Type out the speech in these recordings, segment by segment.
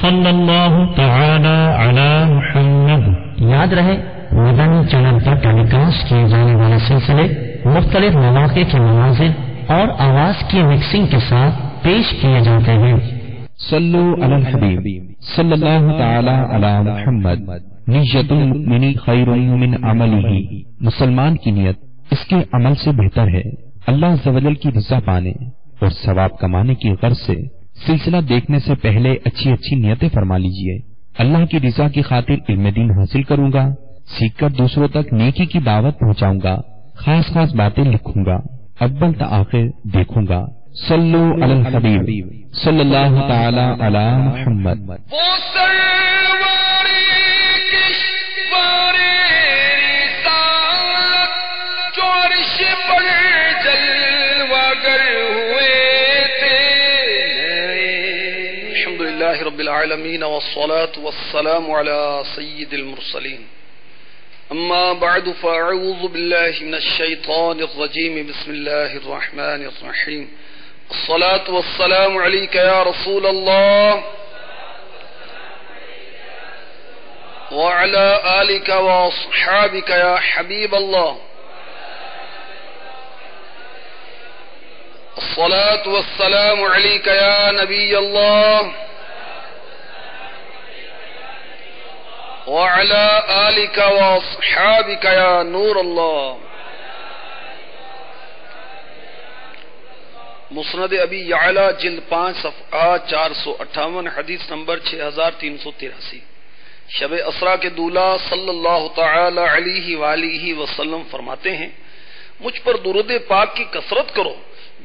صلی اللہ تعالی علی محمد. یاد رہے مدنی چینل پر ٹیلی کاسٹ کیے جانے والے سلسلے مختلف مواقع کے مناظر اور آواز کی مکسنگ کے ساتھ پیش کیے جاتے ہیں. صلو علی الحبیب صلی اللہ تعالی علی محمد. نیت المؤمن خیر من عملہ. مسلمان کی نیت اس کے عمل سے بہتر ہے. اللہ عز و جل کی رضا پانے اور ثواب کمانے کی غرض سے سلسلہ دیکھنے سے پہلے اچھی اچھی نیتیں فرما لیجئے. اللہ کی رضا کی خاطر علم دین حاصل کروں گا، سیکھ کر دوسروں تک نیکی کی دعوت پہنچاؤں گا، خاص خاص باتیں لکھوں گا، اول تا آخر دیکھوں گا. صلو علی الحبیب صلی اللہ تعالی علی محمد. رب العالمین والصلاة والسلام على سید المرسلین. اما بعد فاعوذ باللہ من الشیطان الرجیم. بسم اللہ الرحمن الرحیم. الصلاة والسلام علیک یا رسول اللہ وعلى آلک واصحابک یا حبیب اللہ. الصلاة والسلام علیک یا نبی اللہ وعلى آلك واصحابك يا نور الله. مسند ابی یعلا جلد 5 صفحہ 458 حدیث نمبر 6383. شب اسرا کے دولہ صلی اللہ تعالی علیہ وآلہ وسلم فرماتے ہیں مجھ پر درود پاک کی کثرت کرو،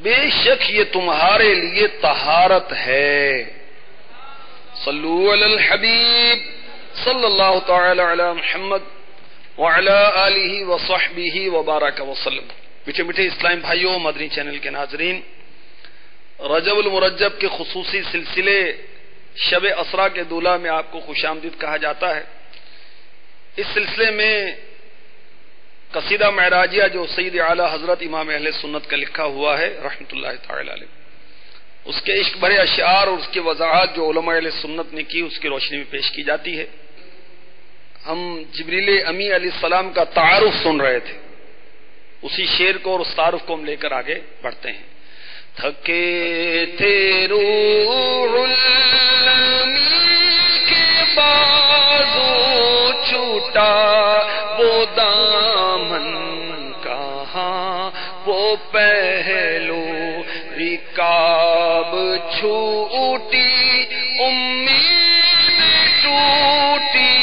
بے شک یہ تمہارے لیے طہارت ہے. صلو علی الحبیب صلی اللہ تعالی علی محمد وعلی آلہ وصحبہ وبارک وسلم. میٹھے میٹھے اسلام بھائیوں، مدنی چینل کے ناظرین، رجب المرجب کے خصوصی سلسلے شب اسرا کے دولہ میں آپ کو خوش آمدید کہا جاتا ہے. اس سلسلے میں قصیدہ معراجیہ جو سید اعلی حضرت امام اہل سنت کا لکھا ہوا ہے رحمۃ اللہ تعالی علیہ، اس کے عشق بھرے اشعار اور اس کی وضاحت جو علماء اہل سنت نے کی اس کی روشنی میں پیش کی جاتی ہے. ہم جبریل امی علیہ السلام کا تعارف سن رہے تھے، اسی شعر کو اور اس تعارف کو ہم لے کر آگے بڑھتے ہیں. تھکے تھے روح الامی کے بازو چھوٹا وہ دامن کہاں وہ پہلو رکاب چھوٹی امید ٹوٹی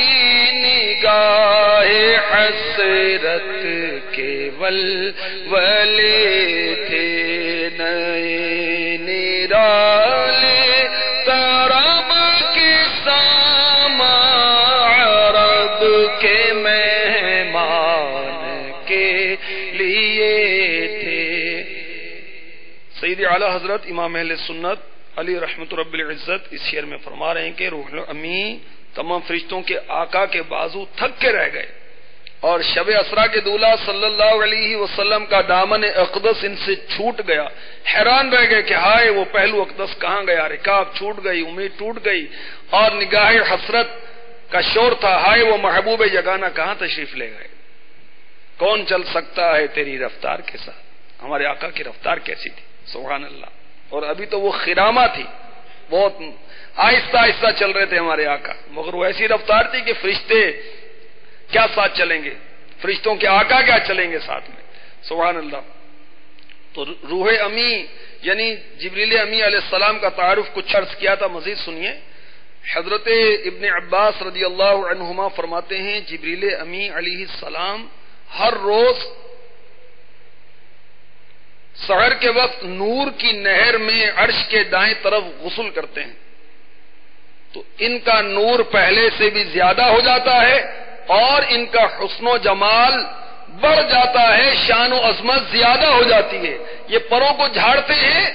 نگاہ حسرت کے ولولے تھے نئے نرالے ترم کے ساما عرب کے مہمان کے لیے تھے. سید اعلی حضرت امام اہل سنت علی رحمت رب العزت اس شعر میں فرما رہے ہیں کہ روح الامی تمام فرشتوں کے آقا کے بازو تھک کے رہ گئے اور شب اسرا کے دولہ صلی اللہ علیہ وسلم کا دامن اقدس ان سے چھوٹ گیا. حیران رہ گئے کہ ہائے وہ پہلو اقدس کہاں گیا، رکاب چھوٹ گئی، امید ٹوٹ گئی اور نگاہ حسرت کا شور تھا، ہائے وہ محبوب یگانہ کہاں تشریف لے گئے. کون چل سکتا ہے تیری رفتار کے ساتھ. ہمارے آقا کی رفتار کیسی تھی، سبحان اللہ. اور ابھی تو وہ خرامہ تھی، بہت آہستہ آہستہ چل رہے تھے ہمارے آقا، مگر وہ ایسی رفتار تھی کہ فرشتے کیا ساتھ چلیں گے، فرشتوں کے آقا کیا چلیں گے ساتھ میں، سبحان اللہ. تو روح امی یعنی جبریل امی علیہ السلام کا تعارف کچھ عرض کیا تھا، مزید سنیے. حضرت ابن عباس رضی اللہ عنہما فرماتے ہیں جبریل امی علیہ السلام ہر روز سحر کے وقت نور کی نہر میں عرش کے دائیں طرف غسل کرتے ہیں تو ان کا نور پہلے سے بھی زیادہ ہو جاتا ہے اور ان کا حسن و جمال بڑھ جاتا ہے، شان و عظمت زیادہ ہو جاتی ہے. یہ پروں کو جھاڑتے ہیں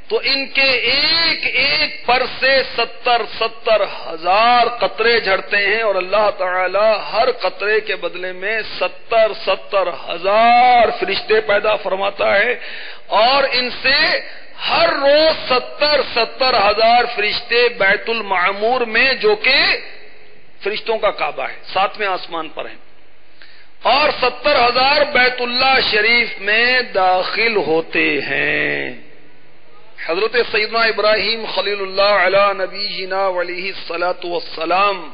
تو ان کے ایک ایک پر سے 70 ہزار قطرے جھڑتے ہیں اور اللہ تعالی ہر قطرے کے بدلے میں 70 ہزار فرشتے پیدا فرماتا ہے اور ان سے ہر روز 70,000 فرشتے بیت المعمور میں، جو کہ فرشتوں کا کعبہ ہے، 7ویں آسمان پر ہیں، اور 70,000 بیت اللہ شریف میں داخل ہوتے ہیں۔ حضرت سیدنا ابراہیم خلیل اللہ علی نبینا علیہ الصلاۃ والسلام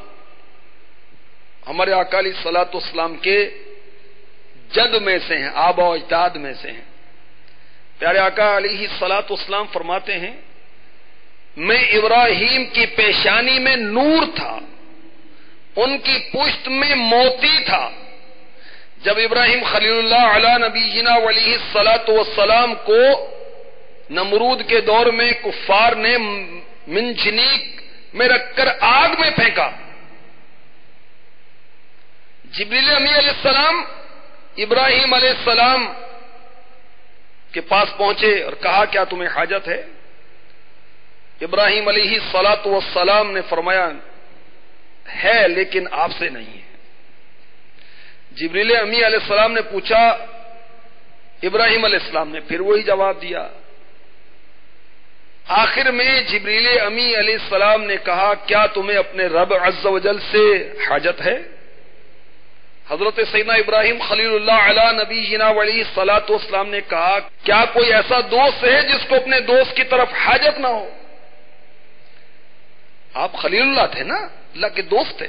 ہمارے آقا علیہ الصلاۃ والسلام کے جد میں سے ہیں، آبا و اجداد میں سے ہیں۔ پیارے آقا علیہ الصلاۃ والسلام فرماتے ہیں، میں ابراہیم کی پیشانی میں نور تھا، ان کی پشت میں موتی تھا۔ جب ابراہیم خلیل اللہ علی نبینا علیہ الصلاۃ والسلام کو نمرود کے دور میں کفار نے منجنیق میں رکھ کر آگ میں پھینکا، جبریل امی علیہ السلام ابراہیم علیہ السلام کے پاس پہنچے اور کہا کیا تمہیں حاجت ہے؟ ابراہیم علیہ الصلاۃ والسلام نے فرمایا ہے لیکن آپ سے نہیں ہے۔ جبریل امی علیہ السلام نے پوچھا، ابراہیم علیہ السلام نے پھر وہی جواب دیا۔ آخر میں جبریل امی علیہ السلام نے کہا کیا تمہیں اپنے رب عز و جل سے حاجت ہے؟ حضرت سیدنا ابراہیم خلیل اللہ علی نبینا علیہ الصلاۃ والسلام نے کہا کیا کوئی ایسا دوست ہے جس کو اپنے دوست کی طرف حاجت نہ ہو؟ آپ خلیل اللہ تھے نا، اللہ کے دوست تھے۔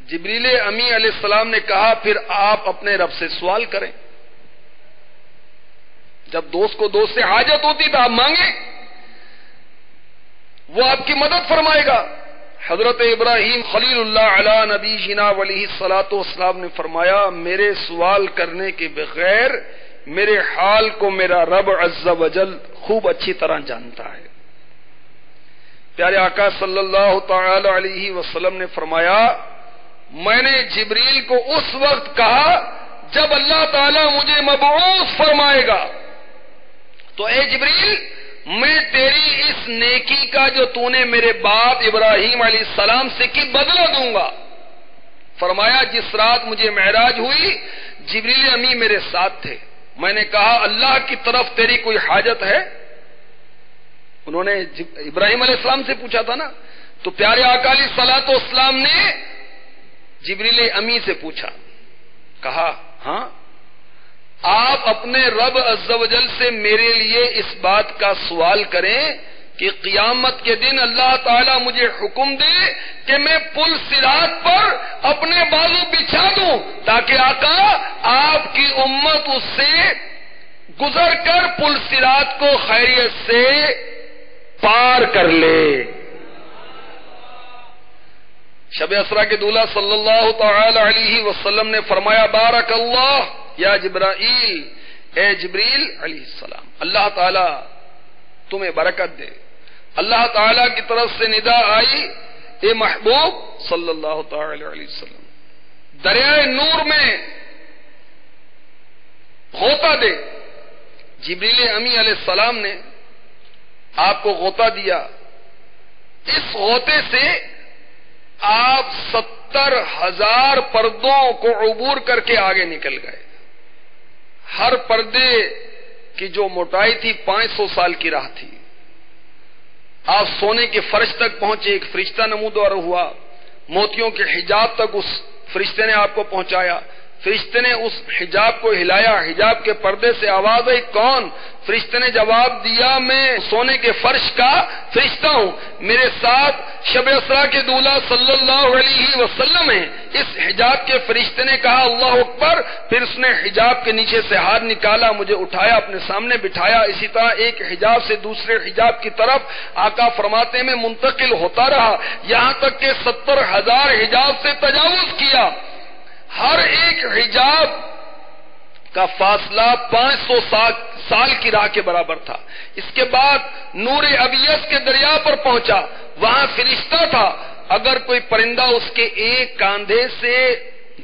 جبریل امی علیہ السلام نے کہا پھر آپ اپنے رب سے سوال کریں، جب دوست کو دوست سے حاجت ہوتی تو آپ مانگیں، وہ آپ کی مدد فرمائے گا۔ حضرت ابراہیم خلیل اللہ علی نبینا علیہ الصلاۃ والسلام نے فرمایا میرے سوال کرنے کے بغیر میرے حال کو میرا رب عز و جل خوب اچھی طرح جانتا ہے۔ پیارے آقا صلی اللہ تعالی علیہ وسلم نے فرمایا میں نے جبریل کو اس وقت کہا جب اللہ تعالی مجھے مبعوث فرمائے گا تو اے جبریل میں تیری اس نیکی کا جو تو نے میرے باپ ابراہیم علیہ السلام سے کی بدلہ دوں گا۔ فرمایا جس رات مجھے معراج ہوئی جبریل امی میرے ساتھ تھے، میں نے کہا اللہ کی طرف تیری کوئی حاجت ہے؟ انہوں نے ابراہیم علیہ السلام سے پوچھا تھا نا، تو پیارے آقا علیہ الصلوۃ والسلام نے جبریل امی سے پوچھا، کہا ہاں آپ اپنے رب عز و جل سے میرے لیے اس بات کا سوال کریں کہ قیامت کے دن اللہ تعالیٰ مجھے حکم دے کہ میں پل صراط پر اپنے بازو بچھا دوں تاکہ آقا آپ کی امت اس سے گزر کر پل صراط کو خیریت سے پار کر لے۔ شب اسرا کے دولہ صلی اللہ تعالی علیہ وسلم نے فرمایا بارک اللہ یا جبرائیل، اے جبریل علیہ السلام اللہ تعالی تمہیں برکت دے۔ اللہ تعالی کی طرف سے ندا آئی اے محبوب صلی اللہ تعالی علیہ وسلم دریائے نور میں غوطہ دے۔ جبریل امی علیہ السلام نے آپ کو غوطہ دیا، اس غوطے سے آپ 70,000 پردوں کو عبور کر کے آگے نکل گئے۔ ہر پردے کی جو موٹائی تھی 500 سال کی راہ تھی۔ آپ سونے کے فرش تک پہنچے، ایک فرشتہ نمودار ہوا، موتیوں کے حجاب تک اس فرشتے نے آپ کو پہنچایا۔ فرشتے نے اس حجاب کو ہلایا، حجاب کے پردے سے آواز آئی کون؟ فرشتے نے جواب دیا میں سونے کے فرش کا فرشتہ ہوں، میرے ساتھ شب اسرا کے دولہ صلی اللہ علیہ وسلم ہیں۔ اس حجاب کے فرشتے نے کہا اللہ اکبر، پھر اس نے حجاب کے نیچے سے ہاتھ نکالا، مجھے اٹھایا، اپنے سامنے بٹھایا۔ اسی طرح ایک حجاب سے دوسرے حجاب کی طرف آقا فرماتے میں منتقل ہوتا رہا، یہاں تک کہ 70,000 حجاب سے تجاوز کیا۔ ہر ایک حجاب کا فاصلہ 500 سال کی راہ کے برابر تھا۔ اس کے بعد نور ابیض کے دریا پر پہنچا، وہاں فرشتہ تھا، اگر کوئی پرندہ اس کے ایک کاندھے سے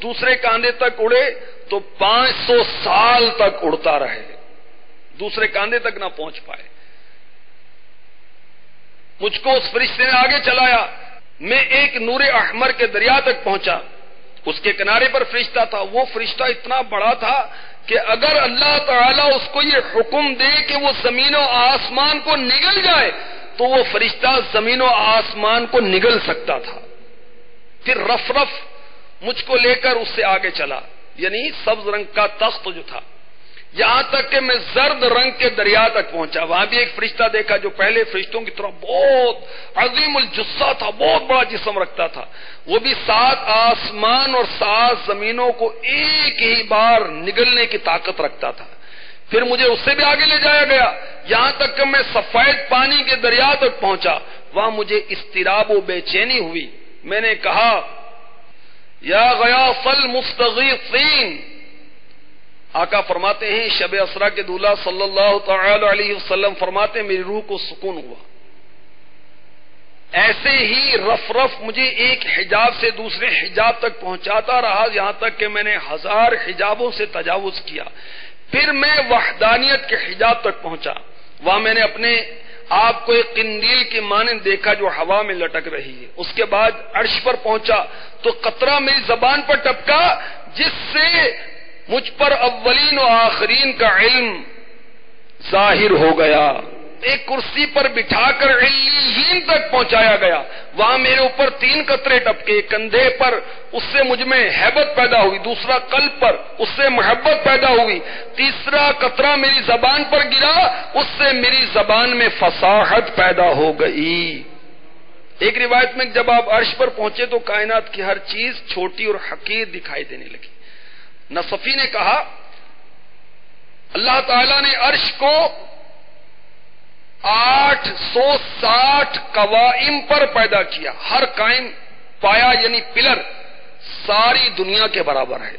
دوسرے کاندھے تک اڑے تو 500 سال تک اڑتا رہے، دوسرے کاندھے تک نہ پہنچ پائے۔ مجھ کو اس فرشتے نے آگے چلایا، میں ایک نور احمر کے دریا تک پہنچا، اس کے کنارے پر فرشتہ تھا، وہ فرشتہ اتنا بڑا تھا کہ اگر اللہ تعالیٰ اس کو یہ حکم دے کہ وہ زمین و آسمان کو نگل جائے تو وہ فرشتہ زمین و آسمان کو نگل سکتا تھا. پھر رف رف مجھ کو لے کر اس سے آگے چلا، یعنی سبز رنگ کا تخت جو تھا، یہاں تک کہ میں زرد رنگ کے دریا تک پہنچا. وہاں بھی ایک فرشتہ دیکھا جو پہلے فرشتوں کی طرح بہت عظیم الجثہ تھا، بہت بڑا جسم رکھتا تھا. وہ بھی 7 آسمان اور 7 زمینوں کو ایک ہی بار نگلنے کی طاقت رکھتا تھا. پھر مجھے اس سے بھی آگے لے جایا گیا، یہاں تک کہ میں سفید پانی کے دریا تک پہنچا. وہاں مجھے اضطراب و بے چینی ہوئی. میں نے کہا یا غیاث المستغیثین. آقا فرماتے ہیں، شب اسرا کے دولہ صلی اللہ تعالی علیہ وسلم فرماتے ہیں، میری روح کو سکون ہوا. ایسے ہی رف رف مجھے ایک حجاب سے دوسرے حجاب تک پہنچاتا رہا، یہاں تک کہ میں نے 1000 حجابوں سے تجاوز کیا. پھر میں وحدانیت کے حجاب تک پہنچا. وہاں میں نے اپنے آپ کو ایک قندیل کی مانند دیکھا جو ہوا میں لٹک رہی ہے. اس کے بعد عرش پر پہنچا تو قطرہ میری زبان پر ٹپکا، جس سے مجھ پر اولین و آخرین کا علم ظاہر ہو گیا. ایک کرسی پر بٹھا کر علیین تک پہنچایا گیا. وہاں میرے اوپر 3 قطرے ٹپکے، کندھے پر، اس سے مجھ میں ہیبت پیدا ہوئی. دوسرا قلب پر، اس سے محبت پیدا ہوئی. تیسرا قطرہ میری زبان پر گرا، اس سے میری زبان میں فصاحت پیدا ہو گئی. ایک روایت میں جب آپ عرش پر پہنچے تو کائنات کی ہر چیز چھوٹی اور حقیر دکھائی دینے لگی. نصفی نے کہا اللہ تعالیٰ نے عرش کو 860 قوائم پر پیدا کیا. ہر قائم پایا یعنی پلر ساری دنیا کے برابر ہے.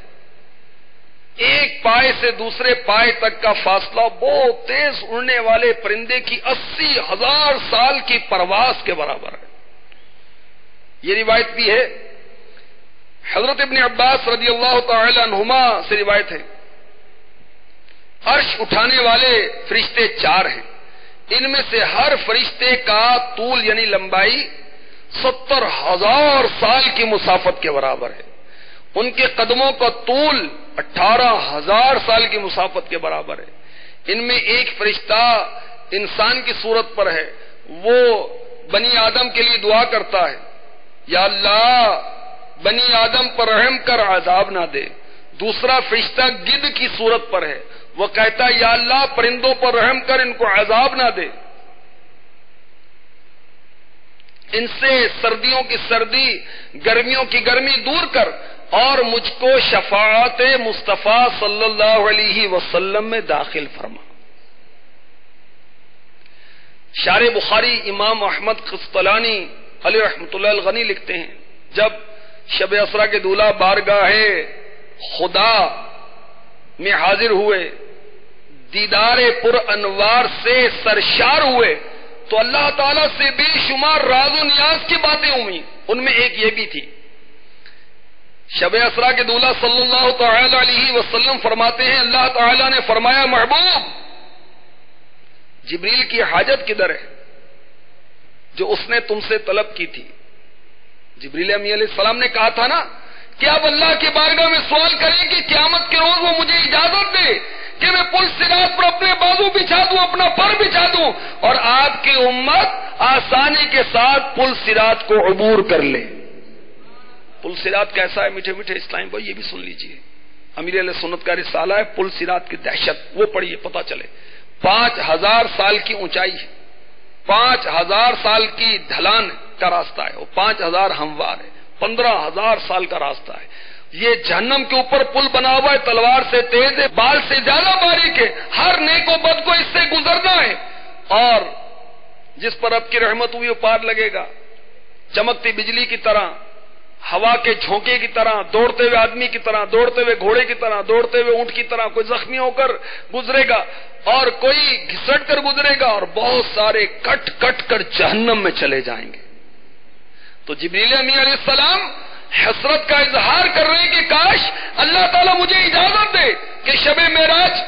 ایک پائے سے دوسرے پائے تک کا فاصلہ بہت تیز اڑنے والے پرندے کی 80,000 سال کی پرواز کے برابر ہے. یہ روایت بھی ہے. حضرت ابن عباس رضی اللہ تعالی عنہما سے روایت ہے، عرش اٹھانے والے فرشتے 4 ہیں. ان میں سے ہر فرشتے کا طول یعنی لمبائی 70,000 سال کی مسافت کے برابر ہے. ان کے قدموں کا طول 18,000 سال کی مسافت کے برابر ہے. ان میں ایک فرشتہ انسان کی صورت پر ہے، وہ بنی آدم کے لیے دعا کرتا ہے، یا اللہ بنی آدم پر رحم کر عذاب نہ دے. دوسرا فرشتہ گدھ کی صورت پر ہے، وہ کہتا ہے یا اللہ پرندوں پر رحم کر، ان کو عذاب نہ دے. ان سے سردیوں کی سردی، گرمیوں کی گرمی دور کر اور مجھ کو شفاعت مصطفیٰ صلی اللہ علیہ وسلم میں داخل فرما. شارح بخاری امام احمد قسطلانی علیہ رحمۃ اللہ الغنی لکھتے ہیں، جب شب اسرا کے دولہ بارگاہ خدا میں حاضر ہوئے، دیدار پر انوار سے سرشار ہوئے تو اللہ تعالیٰ سے بے شمار راز و نیاز کی باتیں ہوئی. ان میں ایک یہ بھی تھی. شب اسرا کے دولہ صلی اللہ تعالی علیہ وسلم فرماتے ہیں، اللہ تعالیٰ نے فرمایا محبوب جبریل کی حاجت کدھر ہے جو اس نے تم سے طلب کی تھی؟ جبریل امین علیہ السلام نے کہا تھا نا کہ آپ اللہ کی بارگاہ میں سوال کریں کہ قیامت کے روز وہ مجھے اجازت دے کہ میں پل صراط پر اپنے بازو بچھا دوں، اپنا پر بچھا دوں اور آپ کی امت آسانی کے ساتھ پل صراط کو عبور کر لے. پل صراط کیسا ہے میٹھے میٹھے اسلام بھائی؟ یہ بھی سن لیجئے. امیر علیہ سنت کا رسالہ ہے پل صراط کی دہشت، وہ پڑھیے پتہ چلے. 5000 سال کی اونچائی ہے، 5000 سال کی ڈھلان کا راستہ ہے، وہ 5000 ہموار ہے، 15000 سال کا راستہ ہے. یہ جہنم کے اوپر پل بنا ہوا ہے، تلوار سے تیز ہے، بال سے زیادہ باریک ہے. ہر نیک و بد کو اس سے گزرنا ہے اور جس پر رب کی رحمت ہوئی وہ پار لگے گا. چمکتی بجلی کی طرح، ہوا کے جھونکے کی طرح، دوڑتے ہوئے آدمی کی طرح، دوڑتے ہوئے گھوڑے کی طرح، دوڑتے ہوئے اونٹ کی طرح. کوئی زخمی ہو کر گزرے گا اور کوئی گھسٹ کر گزرے گا اور بہت سارے کٹ کٹ کر جہنم میں چلے جائیں گے. تو جبریل امین علیہ السلام حسرت کا اظہار کر رہے ہیں کہ کاش اللہ تعالیٰ مجھے اجازت دے کہ شب معراج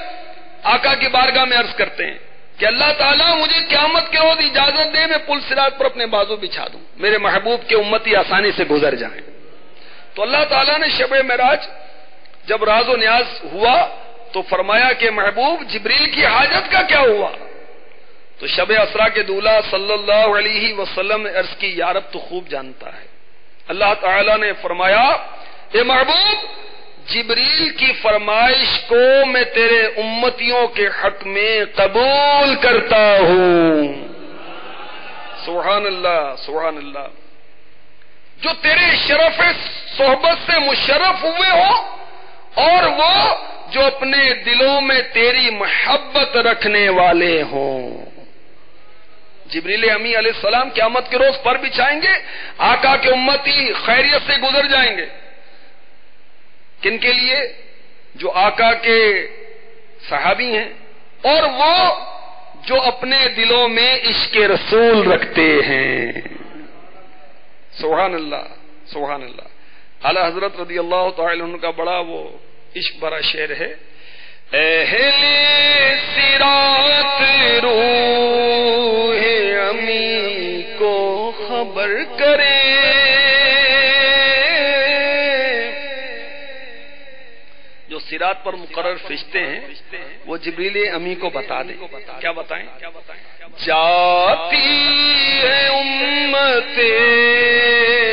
آقا کی بارگاہ میں عرض کرتے ہیں کہ اللہ تعالیٰ مجھے قیامت کے روز اجازت دے، میں پل صراط پر اپنے بازو بچھا دوں، میرے محبوب کے امتی آسانی سے گزر جائیں. تو اللہ تعالیٰ نے شب معراج جب راز و نیاز ہوا تو فرمایا کہ محبوب جبریل کی حاجت کا کیا ہوا؟ تو شب اسرا کے دولہ صلی اللہ علیہ وسلم نے عرض کی یا رب تو خوب جانتا ہے۔ اللہ تعالی نے فرمایا اے محبوب جبریل کی فرمائش کو میں تیرے امتیوں کے حق میں قبول کرتا ہوں۔ سبحان اللہ سبحان اللہ۔ جو تیرے شرف صحبت سے مشرف ہوئے ہو اور وہ جو اپنے دلوں میں تیری محبت رکھنے والے ہوں۔ جبریل امی علیہ السلام قیامت کے روز پر بچھائیں گے، آقا کے امتی خیریت سے گزر جائیں گے۔ کن کے لیے؟ جو آقا کے صحابی ہیں اور وہ جو اپنے دلوں میں عشق رسول رکھتے ہیں۔ سبحان اللہ سبحان اللہ۔ اعلی حضرت رضی اللہ تعالی عنہ کا بڑا وہ عشق بھرا شعر ہے، اہل صراط روح امی کو خبر کرے، جو صراط پر مقرر فرشتے ہیں وہ جبریل امی کو بتا دیں۔ کیا بتائیں؟ جاتی ہے امت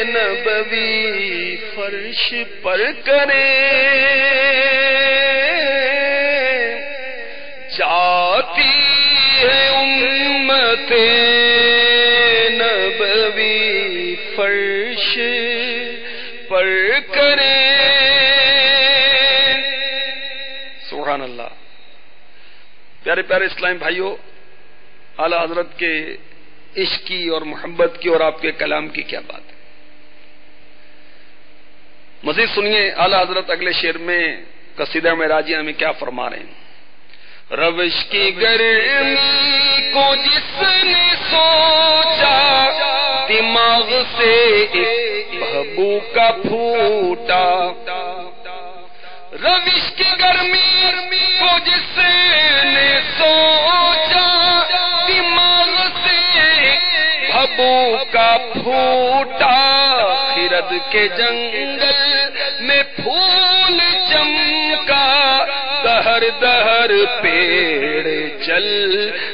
نبوی فرش پر کرے، جاتی ہے امت نبوی فرش پر کرے۔ سبحان اللہ۔ پیارے پیارے اسلام بھائیوں، اعلی حضرت کے عشق کی اور محبت کی اور آپ کے کلام کی کیا بات ہے۔ مزید سنیے اعلی حضرت اگلے شعر میں قصیدہ معراجیہ میں کیا فرما رہے ہیں۔ روش کی گرمی کو جس نے سوچا، دماغ سے ایک بھبو کا پھوٹا، روش کی گرمی کو جس نے سوچا، دماغ سے ایک بھبو کا پھوٹا، خرد کے جنگل میں پھول چمکا، دہر دہر پیڑ چل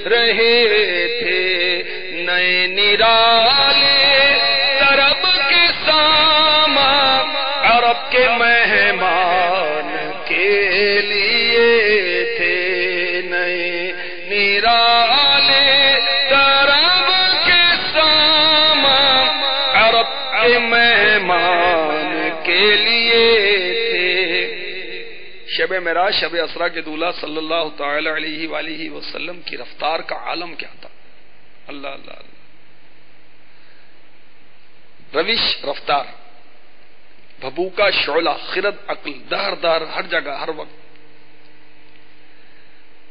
رہے تھے، نئے نرالے طرب کے سامان، عرب کے مہمان کے لیے تھے، نئے نرالے طرب کے سامان، عرب کے مہمان کے لیے تھے۔ شب معراج شب اسرا کے دولہ صلی اللہ تعالی علیہ وآلہ وسلم کی رفتار کا عالم کیا تھا؟ اللہ اللہ اللہ۔ روش رفتار، بھبو کا شعلہ، خرد عقل، دہر دہر، ہر جگہ ہر وقت۔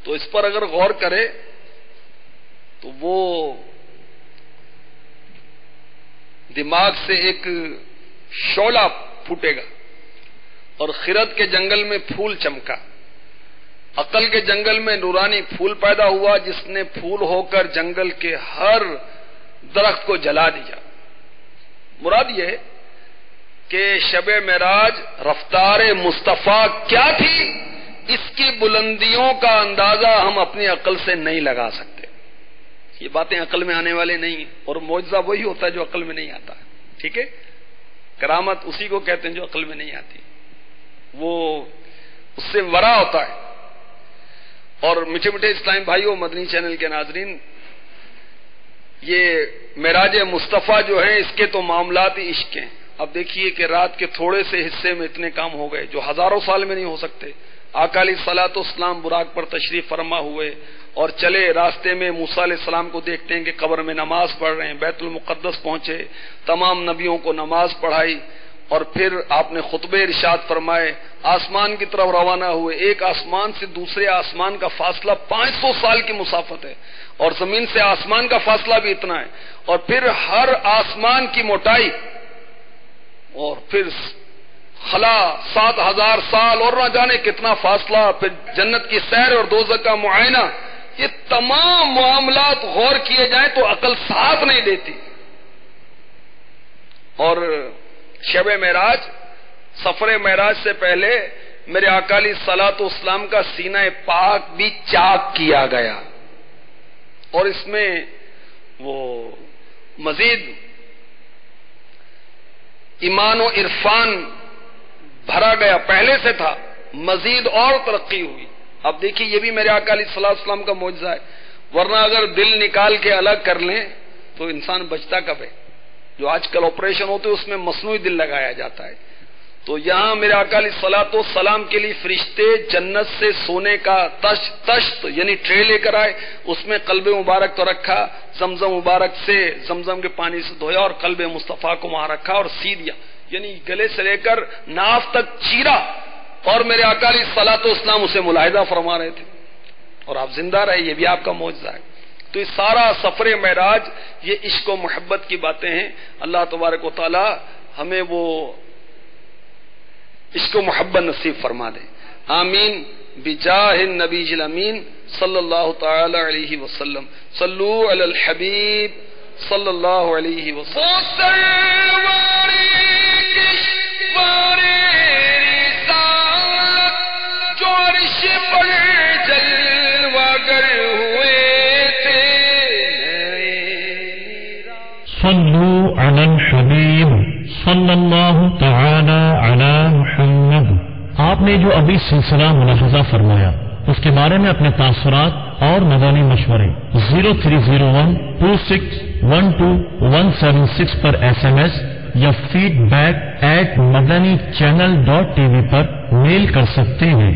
تو اس پر اگر غور کرے تو وہ دماغ سے ایک شعلہ پھوٹے گا اور خرد کے جنگل میں پھول چمکا، عقل کے جنگل میں نورانی پھول پیدا ہوا جس نے پھول ہو کر جنگل کے ہر درخت کو جلا دیا۔ مراد یہ ہے کہ شب معراج رفتار مصطفیٰ کیا تھی، اس کی بلندیوں کا اندازہ ہم اپنی عقل سے نہیں لگا سکتے۔ یہ باتیں عقل میں آنے والے نہیں ہیں، اور معجزہ وہی ہوتا ہے جو عقل میں نہیں آتا، ٹھیک ہے۔ کرامت اسی کو کہتے ہیں جو عقل میں نہیں آتی، وہ اس سے ورا ہوتا ہے۔ اور میٹھے میٹھے اسلام بھائیوں، مدنی چینل کے ناظرین، یہ معراج مصطفیٰ جو ہیں اس کے تو معاملات ہی عشق ہیں۔ اب دیکھیے کہ رات کے تھوڑے سے حصے میں اتنے کام ہو گئے جو ہزاروں سال میں نہیں ہو سکتے۔ آقا علیہ الصلوۃ والسلام براق پر تشریف فرما ہوئے اور چلے، راستے میں موسیٰ علیہ السلام کو دیکھتے ہیں کہ قبر میں نماز پڑھ رہے ہیں، بیت المقدس پہنچے، تمام نبیوں کو نماز پڑھائی، اور پھر آپ نے خطبے ارشاد فرمائے، آسمان کی طرف روانہ ہوئے۔ ایک آسمان سے دوسرے آسمان کا فاصلہ 500 سال کی مسافت ہے، اور زمین سے آسمان کا فاصلہ بھی اتنا ہے، اور پھر ہر آسمان کی موٹائی، اور پھر خلا 7000 سال اور نہ جانے کتنا فاصلہ، پھر جنت کی سیر اور دوزخ کا معائنہ، یہ تمام معاملات غور کیے جائیں تو عقل ساتھ نہیں دیتی۔ اور شب معراج، سفر معراج سے پہلے میرے آقا علیہ الصلوۃ والسلام کا سینہ پاک بھی چاک کیا گیا، اور اس میں وہ مزید ایمان و عرفان بھرا گیا، پہلے سے تھا مزید اور ترقی ہوئی۔ اب دیکھیے یہ بھی میرے آقا علیہ الصلوۃ والسلام کا معجزہ ہے، ورنہ اگر دل نکال کے الگ کر لیں تو انسان بچتا کب ہے؟ جو آج کل آپریشن ہوتے اس میں مصنوعی دل لگایا جاتا ہے، تو یہاں میرے آقا علیہ الصلوۃ والسلام کے لیے فرشتے جنت سے سونے کا تشت یعنی ٹرے لے کر آئے، اس میں قلب مبارک تو رکھا، زمزم مبارک سے زمزم کے پانی سے دھویا اور قلب مصطفیٰ کو وہاں رکھا اور سی دیا، یعنی گلے سے لے کر ناف تک چیرا، اور میرے آقا علیہ الصلوۃ والسلام اسے ملاحظہ فرما رہے تھے اور آپ زندہ رہے، یہ بھی آپ کا معجزہ ہے۔ تو یہ سارا سفر معراج یہ عشق و محبت کی باتیں ہیں۔ اللہ تبارک و تعالی ہمیں وہ عشق و محبت نصیب فرما دے، آمین بجاہ النبی الامین صلی اللہ تعالی علیہ وسلم۔ صلو علی الحبیب صلی اللہ علیہ وسلم۔ صلو علی الحبیب صلی اللہ تعالی علی محمد۔ آپ نے جو ابھی سلسلہ ملاحظہ فرمایا اس کے بارے میں اپنے تاثرات اور مدنی مشورے 0301261217 پر SMS یا feedback@madanichannel.tv پر میل کر سکتے ہیں۔